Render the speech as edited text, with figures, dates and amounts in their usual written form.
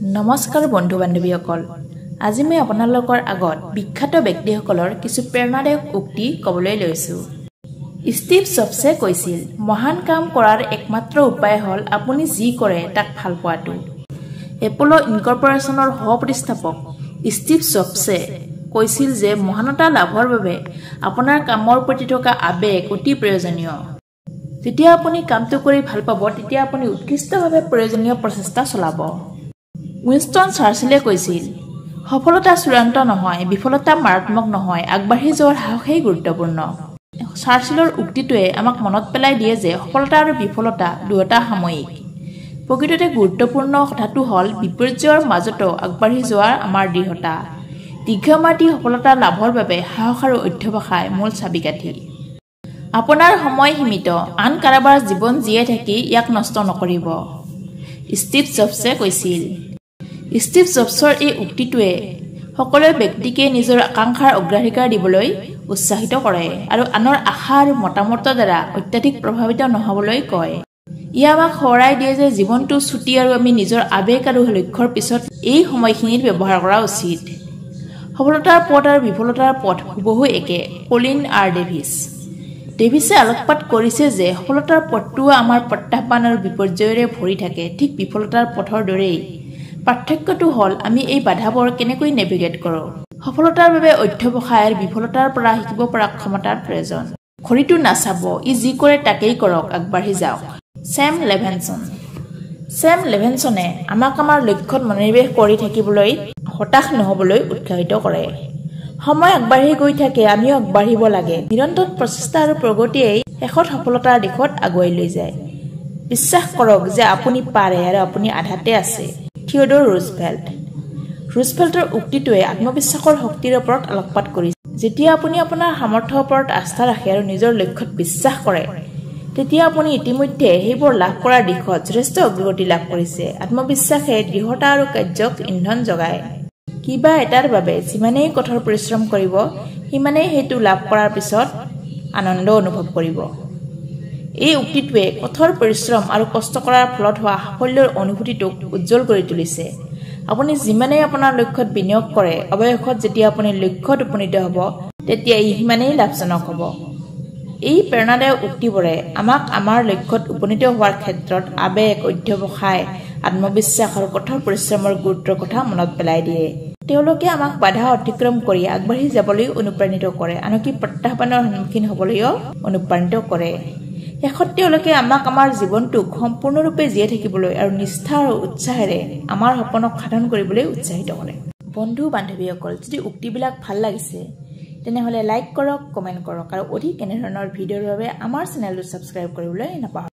নমস্কাৰ বন্ধু বান্ধৱীসকল আজি মই আপোনালোকৰ আগত বিখ্যাত ব্যক্তিসকলৰ কিছু প্ৰেৰণাদায়ক উক্তি ক'বলৈ লৈছো ষ্টিভ জবছে কৈছিল মহান কাম কৰাৰ একমাত্ৰ উপায় হ'ল আপুনি যি কৰে তাক ভাল পোৱাটো এপলো ইনকৰ্পোৰেচনৰ সহ-প্ৰতিষ্ঠাপক ষ্টিভ জবছে কৈছিল যে মহানতা লাভৰ বাবে আপোনাৰ কামৰ প্ৰতি থকা আবেগ অতি প্ৰয়োজনীয় যেতিয়া আপুনি কামটো কৰি ভাল পাব তেতিয়া আপুনি উৎকৃষ্টভাৱে প্ৰয়োজনীয় প্ৰচেষ্টা চলাব উইনষ্টন চাৰ্চিলে কৈছিল সফলতা চূড়ান্ত নহয় বিফলতা মাৰাত্মক নহয় আগবাঢ়ি যোৱাৰ সাহসেই গুৰুত্বপূৰ্ণ চাৰ্চিলৰ উক্তিটোৱে আমাক মনত পেলাই দিয়ে যে সফলতা আৰু বিফলতা দুয়োটা সাময়িক প্ৰকৃততে গুৰুত্বপূৰ্ণ কথাটো হ'ল বিপৰ্যয়ৰ মাজতো আগবাঢ়ি যোৱাৰ আমাৰ দৃঢ়তা দীৰ্ঘম্যাদী সফলতা লাভৰ বাবে সাহস আৰু অধ্যৱসায় মূল চাবিকাঠি আপোনাৰ সময় সীমিত আন কাৰোবাৰ জীৱন জীয়াই থাকি ইয়াক নষ্ট নকৰিব ষ্টিভ জবছে কৈছিল ষ্টিভ জবছৰ এই উক্তিটোৱে সকলো ব্যক্তিকে নিজৰ আকাংক্ষাৰ অগ্ৰাধিকাৰ দিবলৈ উৎসাহিত কৰে আৰু আনৰ আশা আৰু মতামতৰ দ্বাৰা অত্যাধিক প্ৰভাৱিত নহবলৈ কয় ই আমাক সোঁৱৰাই দিয়ে যে জীৱনটো ছুটি আৰু আমি নিজৰ আবেগ আৰু লক্ষ্যৰ পিছত এই সময়খিনিত ব্যৱহাৰ কৰা উচিত সফলতাৰ পথ আৰু বিফলতাৰ পথ হুবহু একে কলিন আৰ ডেভিছে আলোকপাত কৰিছে যে সফলতাৰ পথটো আমাৰ প্ৰত্যাহ্বান আৰু বিপৰ্যয়েৰে ভৰি থাকে ঠিক বিফলতাৰ পথৰ দৰেই পাৰ্থক্যটো হ'ল আমি এই বাধাবোৰ কেনেকৈ নেভিগেট কৰোঁ সফলতাৰ বাবে অধ্যৱসায় আৰু বিফলতাৰ পৰা শিকিব পৰা ক্ষমতাৰ প্ৰয়োজন ঘড়ীটো নাচাব ই যি কৰে তাকেই কৰক আগবাঢ়ি যাওক ছেম লেভেনছনে আমাক আমাৰ লক্ষ্যত মনোনিৱেশ কৰি থাকিবলৈ হতাশ নহবলৈ উৎসাহিত কৰে সময় আগবাঢ়ি গৈ থাকে আমিও আগবাঢ়িব লাগে নিৰন্তৰ প্ৰচেষ্টা আৰু প্ৰগতিয়েই শেষত সফলতাৰ দিশত আগুৱাই লৈ যায় বিশ্বাস কৰক যে আপুনি পাৰে আৰু আপুনি আধাতে আছে থিওডৰ ৰুজভেল্টৰ উক্তিটোৱে আত্মবিশ্বাসৰ শক্তিৰ ওপৰত আলোকপাত কৰিছে যেতিয়া আপুনি আপোনাৰ সামৰ্থ্যৰ ওপৰত আস্থা ৰাখে আৰু নিজৰ লক্ষ্যত বিশ্বাস কৰে তেতিয়া আপুনি ইতিমধ্যে সেইবোৰ লাভ কৰাৰ দিশত যথেষ্ট অগ্ৰগতি লাভ কৰিছে আত্মবিশ্বাসে দৃঢ়তা আৰু কাৰ্যক ইন্ধন যোগায় কিবা এটাৰ বাবে যিমানেই কঠোৰ পৰিশ্ৰম কৰিব সিমানেই সেইটো লাভ কৰাৰ পিছত আনন্দ অনুভৱ কৰিব এই উক্তিটোৱে কঠোৰ পৰিশ্ৰম আৰু কষ্ট কৰাৰ ফলত হোৱা সাফল্যৰ অনুভূতিটোক উজ্জ্বল কৰি তুলিছে আপুনি যিমানেই আপোনাৰ লক্ষ্যত বিনিয়োগ কৰে অৱশেষত যেতিয়া আপুনি লক্ষ্যত উপনীত হ'ব তেতিয়া ই সিমানেই লাভজনক হ'ব এই প্ৰেৰণাদায়ক উক্তিবোৰে আমাক আমাৰ লক্ষ্যত উপনীত হোৱাৰ ক্ষেত্ৰত আবেগ অধ্যৱসায় আত্মবিশ্বাস আৰু কঠোৰ পৰিশ্ৰমৰ গুৰুত্বৰ কথা মনত পেলাই দিয়ে তেওঁলোকে আমাক বাধা অতিক্ৰম কৰি আগবাঢ়ি যাবলৈ অনুপ্ৰাণিত কৰে আনকি প্ৰত্যাহ্বানৰ সন্মুখীন হ'বলৈও অনুপ্ৰাণিত কৰে শেষত তেওঁলোকে আমাক আমাৰ জীৱনটোক সম্পূৰ্ণৰূপে জীয়াই থাকিবলৈ আৰু নিষ্ঠা আৰু উৎসাহেৰে আমাৰ সপোনক সাধন কৰিবলৈ উৎসাহিত কৰে বন্ধু বান্ধৱীসকল যদি উক্তিবিলাক ভাল লাগিছে তেনেহ'লে লাইক কৰক কমেণ্ট কৰক আৰু অধিক এনেধৰণৰ ভিডিঅ'ৰ বাবে আমাৰ চেনেলটো ছাবস্ক্ৰাইব কৰিবলৈ নাপাহৰিব